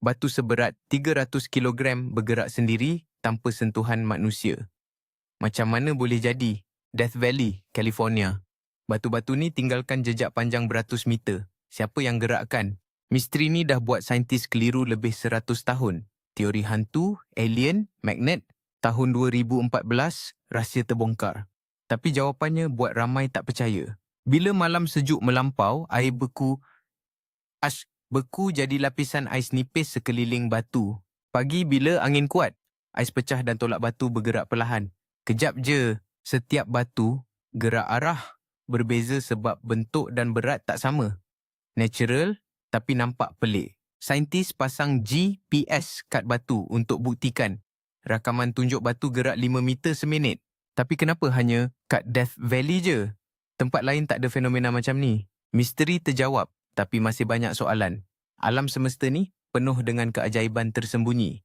Batu seberat 300 kilogram bergerak sendiri tanpa sentuhan manusia. Macam mana boleh jadi? Death Valley, California. Batu-batu ni tinggalkan jejak panjang beratus meter. Siapa yang gerakkan? Misteri ni dah buat saintis keliru lebih 100 tahun. Teori hantu, alien, magnet. Tahun 2014, rahsia terbongkar. Tapi jawapannya buat ramai tak percaya. Bila malam sejuk melampau, air beku jadi lapisan ais nipis sekeliling batu. Pagi bila angin kuat, ais pecah dan tolak batu bergerak perlahan. Kejap je, setiap batu gerak arah berbeza sebab bentuk dan berat tak sama. Natural tapi nampak pelik. Saintis pasang GPS kat batu untuk buktikan. Rakaman tunjuk batu gerak 5 meter seminit. Tapi kenapa hanya kat Death Valley je? Tempat lain tak ada fenomena macam ni. Misteri terjawab tapi masih banyak soalan. Alam semesta ni penuh dengan keajaiban tersembunyi.